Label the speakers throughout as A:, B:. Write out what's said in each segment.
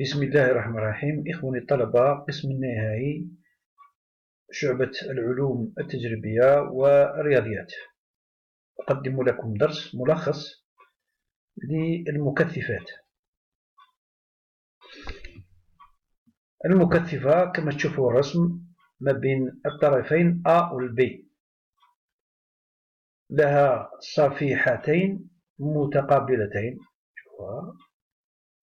A: بسم الله الرحمن الرحيم. إخواني الطلبة، قسم النهائي، شعبة العلوم التجريبية والرياضيات. أقدم لكم درس ملخص للمكثفات. المكثفة كما تشوفوا الرسم ما بين الطرفين A و B، لها صفيحتين متقابلتين،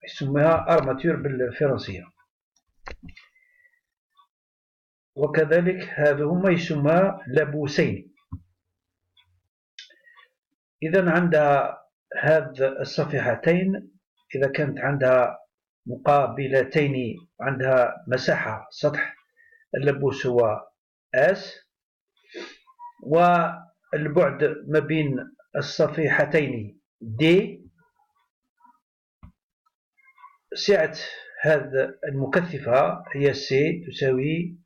A: يسمىها أرماتور بالفرنسية، وكذلك هذا هما يسمى لبوسين. إذا عندها هذه الصفيحتين، إذا كانت عندها مقابلتين، عندها مساحة سطح اللبوس هو S، والبعد ما بين الصفيحتين D. سعة هذه المكثفة هي C تساوي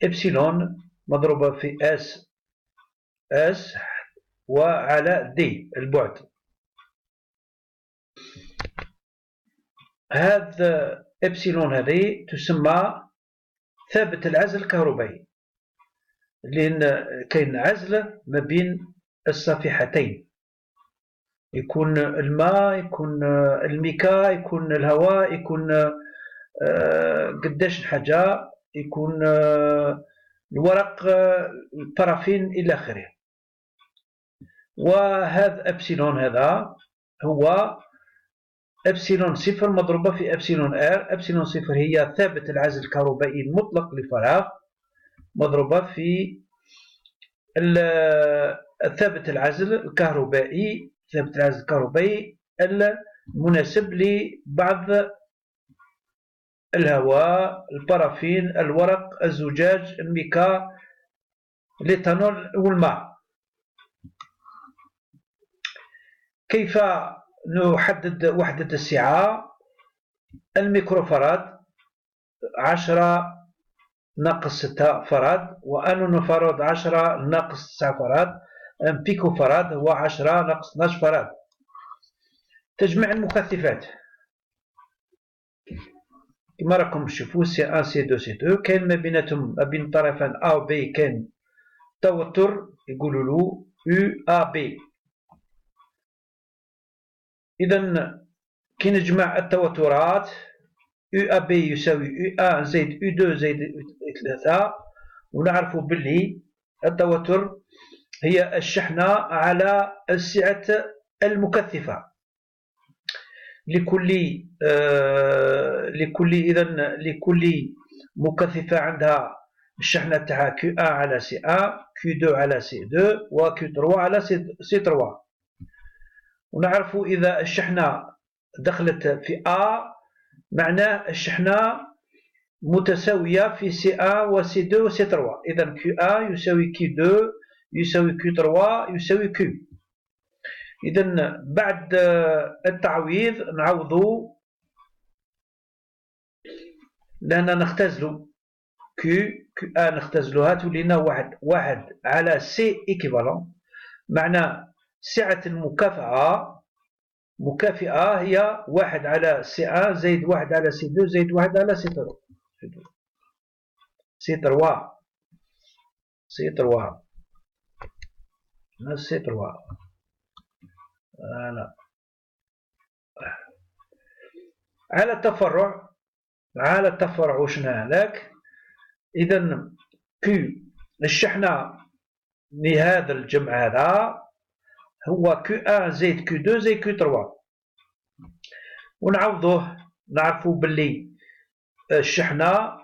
A: إبسيلون مضروبة في S وعلى D البعد. هذا إبسيلون هذه تسمى ثابت العزل الكهربائي، لأن كاين عزل ما بين الصفيحتين، يكون الماء، يكون الميكا، يكون الهواء، يكون قداش الحاجة، يكون الورق، البارافين إلى آخره. وهذا إبسيلون هذا هو إبسيلون صفر مضروبة في إبسيلون R. إبسيلون صفر هي ثابت العزل الكهربائي المطلق لفراغ مضروبة في ثابت العزل الكهربائي، ثابت العزل الكهربائي المناسب لبعض الهواء، البارافين، الورق، الزجاج، الميكا، الإيثانول والماء. كيف نحدد وحدة السعة؟ الميكروفاراد 10 ناقص 6 فراد، وأنونوفاراد 10 ناقص 9 فراد، بيكو فراد هو 10 ناقص 12 فراد. تجميع المكثفات كما راكم تشوفوا C1 C2 C2 كاين ما بيناتهم، ما بين طرفين A و B كاين توتر يقولوا له UAB. إذا كي نجمع التوترات UAB يساوي U1 زائد U2 زائد U3، ونعرفوا باللي التوتر هي الشحنة على سعة المكثفة لكل مكثفة عندها الشحنة تاعها Q1 على C1، Q2 على C2، و Q3 على C3. ونعرفوا إذا الشحنة دخلت في A معناه الشحنة متساوية في C1 و C2 و C3. إذا Q1 يساوي Q2 يساوي Q3 يساوي Q. إذا بعد التعويض نعوضوا، لأننا نختزلوا Q1 نختزلوها تولينا واحد على C إيكيفالون، معنى سعة المكافئة هي 1 على C1 زائد 1 على C2 زائد 1 على C3. على التفرع وشنا هذاك. إذا Q الشحنة لهذا الجمع هذا هو Q1 زائد Q2 زائد Q3، ونعوضوه نعرفوا باللي الشحنة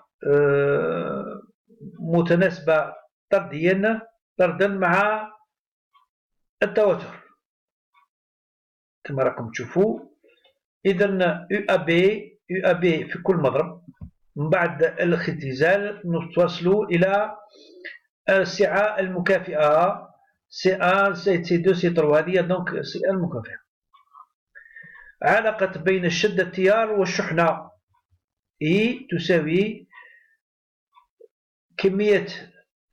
A: متناسبة طردا مع التواتر كما راكم تشوفوا. إذا UAB في كل مضرب من بعد الاختزال نتوصلوا إلى السعة المكافئة C1 زائد C2 C3، هذه دونك السعة المكافئة. علاقة بين شدة التيار والشحنة E تساوي كمية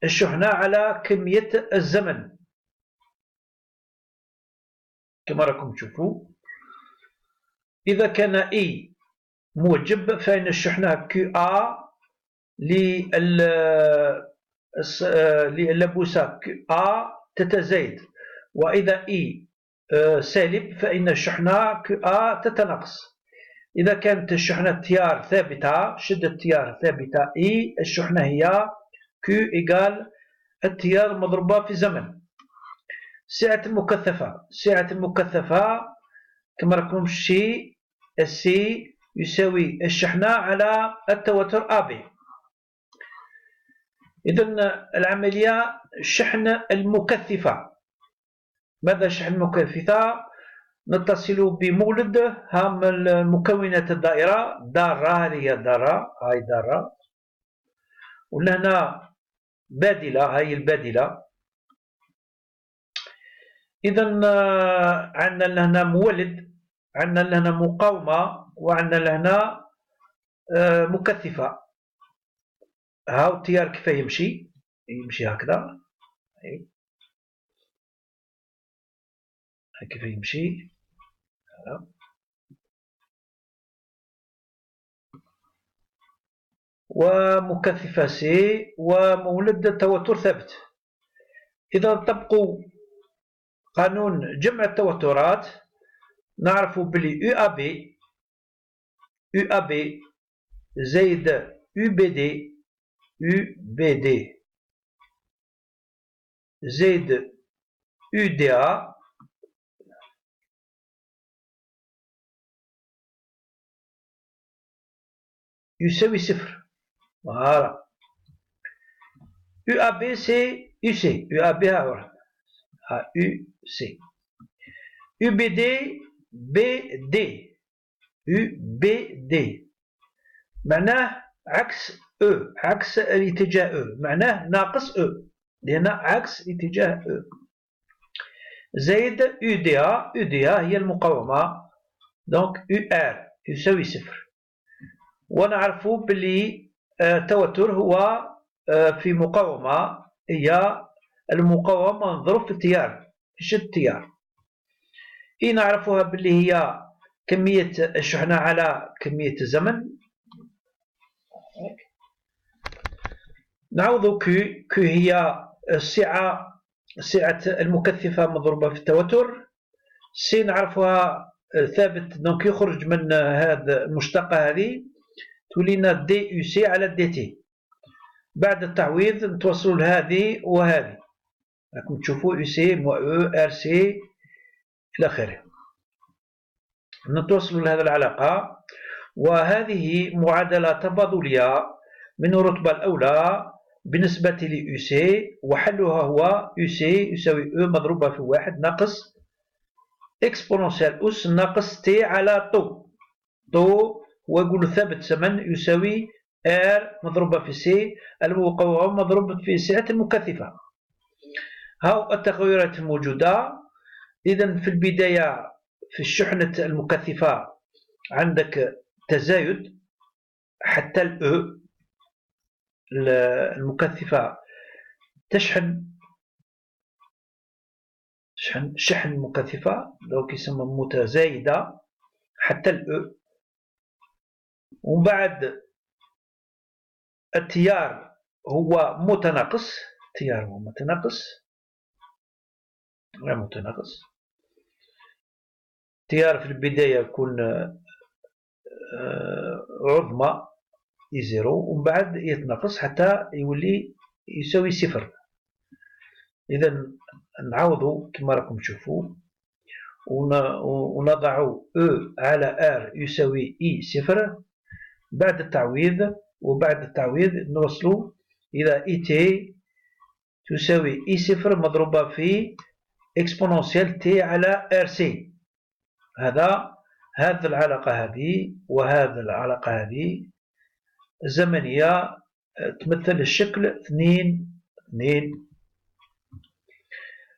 A: الشحنة على كمية الزمن كما راكم تشوفوا. إذا كان E موجب، فإن الشحنة QA للبوسة QA تتزايد، وإذا E سالب فإن الشحنة QA تتناقص. إذا كانت الشحنة تيار ثابتة، شدة التيار ثابتة E، الشحنة هي Q إيكال التيار مضروبة في زمن. سعة المكثفة كما راكم الشي السي يساوي الشحنة على التوتر AB. إذن العملية شحن المكثفة. ماذا شحن المكثفة؟ نتصل بمولد هام المكونات الدائرة، دارة، هذه هي الدارة، هاي دارة، ولهنا بادلة، هاي البادلة. إذن عندنا لهنا مولد، عندنا لهنا مقاومة، وعندنا لهنا مكثفة. هاو التيار كيف يمشي هكذا، كيف يمشي ومكثفة سي ومولد توتر ثابت. إذا طبقوا قانون جمع التوترات نعرف بلي UAB زائد UBD زائد UDA يساوي صفر. فوالا UAB سي UC، UAB ها UC، UBD UBD معناه عكس عكس الاتجاه معناه ناقص لأن عكس اتجاه زائد UDA هي المقاومة، دونك UR يساوي صفر. ونعرف بلي التوتر هو في مقاومة، هي المقاومة مضروب في التيار، في شدة التيار. نعرفها بلي هي كمية الشحنة على كمية الزمن. نعوض كي هي سعة المكثفة مضروبة في التوتر. سي نعرفها ثابت، دونك يخرج من هذا المشتقة هذه تولينا دي يو سي على دي تي. بعد التعويض نتوصلوا لهذه وهذه، راكم تشوفوا يو سي مو او ار سي إلى آخره. نتوصلوا لهذه العلاقة، وهذه معادلة تبادلية من الرتبة الأولى بالنسبة ليو سي، وحلها هو يو سي يساوي او مضروبة في واحد ناقص اكسبوننسيال أس ناقص تي على طو ويقول ثابت زمن يساوي ار مضروبة في سي المقاومة مضروبة في سعة المكثفة. هاو التغيرات الموجودة. إذا في البداية في الشحنة المكثفة عندك تزايد حتى المكثفة تشحن شحن مكثفة، لو يسمى متزايدة حتى ومن بعد التيار هو متناقص، التيار هو متناقص. التيار في البداية يكون عظمى زيرو، ومن بعد يتناقص حتى يولي يساوي صفر. إذا نعوضو كما راكم تشوفوا ونضع او على ار يساوي اي صفر بعد التعويض، وبعد التعويض نوصلوا إلى اي تي تساوي اي صفر مضروبة في اكسبوننسيال تي على ار سي. هذه العلاقة هذه وهذه العلاقة هذه الزمنية تمثل الشكل 2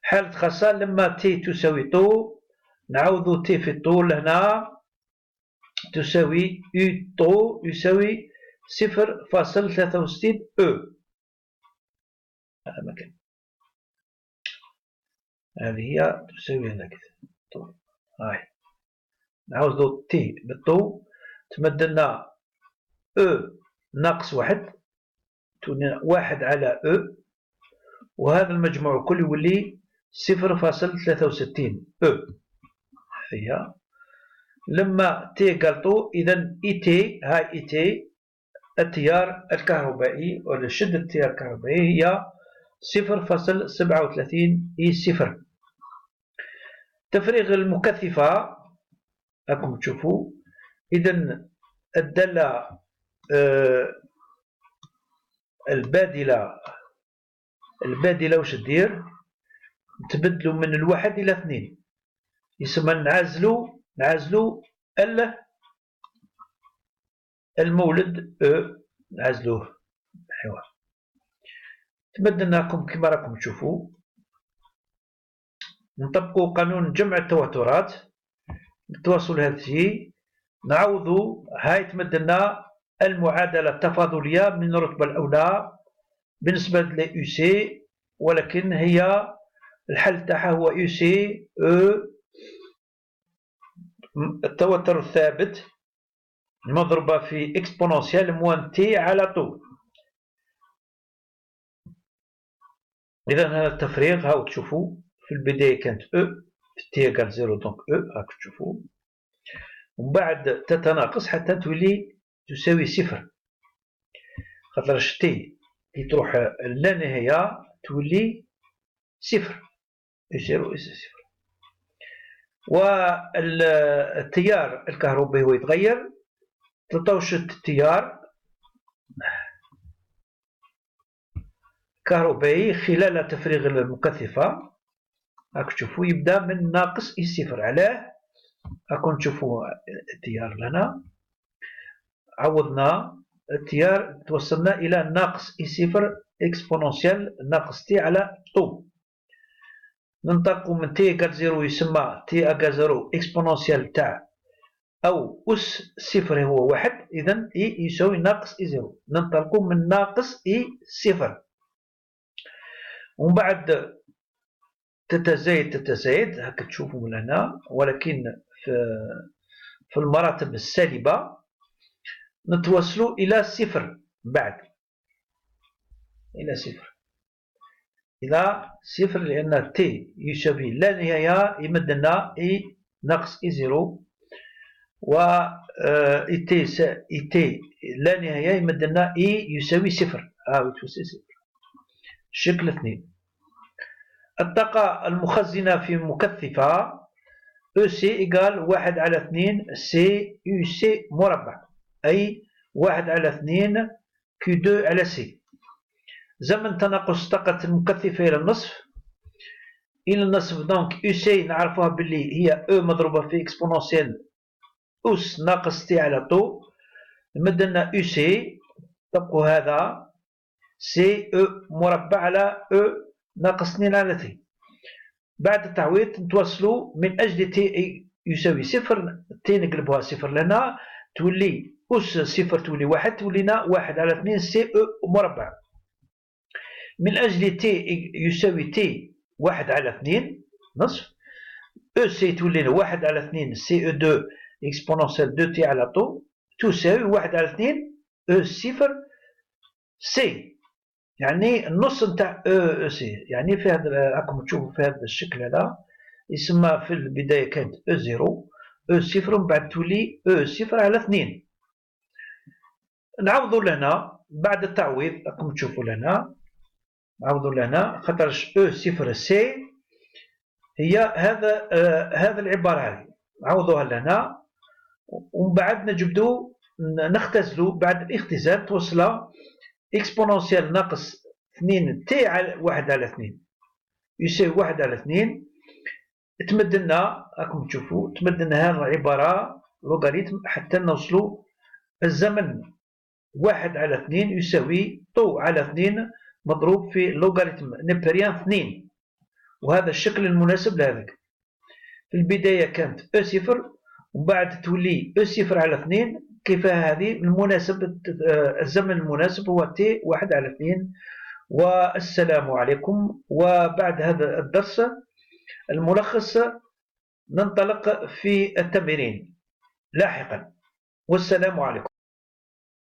A: حالة خاصة لما تي تساوي طو نعوض تي في الطول هنا تساوي يو طو يساوي 0.63 هذا مكان، هذه هي تساوي هذا كذا طول. هاي نعوض تي بالطو تمدلنا أو ناقص واحد، واحد على أو، وهذا المجموع كله يولي 0.63 أو. هي لما تي قالتو، إذا إي تي، هاي إي تي التيار الكهربائي ولا شدة التيار الكهربائي هي 0.37 إي صفر. تفريغ المكثفة راكم تشوفوا، إذا الدالة البادلة واش دير؟ تبدلوا من الواحد إلى اثنين، يسمى نعزلو المولد نعزلوه. ايوا تبدلناكم كما راكم تشوفوا. نطبقوا قانون جمع التواترات، التواصل الهاتفي، نعوضوا. هاي تمدلنا المعادلة التفاضلية من الرتبة الأولى بالنسبة ل سي، ولكن هي الحل تاعها هو سي او التوتر الثابت مضروبة في اكسبونونسيال موان تي على طول. إذا هذا التفريغ هاو تشوفوا في البداية كانت او في تي ايكال زيرو، دونك او هاك تشوفوا، ومن بعد تتناقص حتى تولي تساوي صفر، خاطرش تي كي تروح لا نهاية تولي صفر، زيرو صفر. والتيار الكهربائي هو يتغير، تطوشت التيار الكهربائي خلال تفريغ المكثفة. راك تشوفوا يبدا من ناقص اي صفر. علاه؟ راكم تشوفوا التيار لنا عوضنا التيار، توصلنا الى ناقص اي صفر اكسبونونسيال ناقص تي على طو. ننطلقوا من تي ايكال زيرو، يسمى تي ايكال زيرو اكسبونونسيال تاع او اس صفر هو واحد، اذا اي يساوي ناقص اي زيرو. ننطلقوا من ناقص اي صفر، ومن بعد تتزايد هكا تشوفوا من هنا، ولكن في المراتب السالبة نتوصلوا إلى صفر، بعد إلى صفر لأن تي يساوي لا نهاية يمدنا إي ناقص إي زيرو، و إي تي لا نهاية يمدنا إي يساوي صفر. يتوسع صفر. الشكل 2. الطاقة المخزنة في مكثفة او سي ايكال 1 على 2 سي يو سي مربع، أي 1 على 2 كيو 2 على سي. زمن تناقص طاقة المكثفة إلى النصف، دونك يو سي نعرفوها باللي هي او مضروبة في اكسبونونسيال أس ناقص تي على طو، مدلنا يو سي، طبقوا هذا سي او مربع على او ناقص 2 على تي. بعد التعويض نتوصلوا من أجل تي يساوي صفر، تي نقلبوها صفر لنا تولي أس صفر تولي واحد، تولينا 1 على 2 سي او مربع. من أجل تي يساوي تي 1 على 2 نصف، او سي تولينا 1 على 2 سي او 2 اكسبونونسيال 2 تي على طو تساوي 1 على 2 او صفر سي، يعني النص نتاع او سي. يعني في هذا راكم تشوفوا في هذا الشكل هذا يسمى في البداية كانت او زيرو او صفر، ومن بعد تولي او صفر على 2. نعوضوا لنا بعد التعويض، راكم تشوفوا لنا نعوضوا لنا خاطرش او صفر سي هي هذا العبارة هذه، نعوضوها لنا ومن بعد نجبدو نختزلوا. بعد الاختزال توصل اكسبونونسيال ناقص 2 تي على 1 على 2 يساوي 1 على 2. تمدلنا راكم تشوفوا تمدلنا هذه العبارة لوغاريتم حتى نوصلوا الزمن 1 على 2 يساوي طو على 2 مضروب في لوغاريتم نبريان 2، وهذا الشكل المناسب لهذاك. في البداية كانت او صفر ومن بعد تولي او صفر على 2. كيف هذه المناسب؟ الزمن المناسب هو تي 1 على 2. والسلام عليكم. وبعد هذا الدرس الملخص ننطلق في التمرين لاحقا. والسلام عليكم.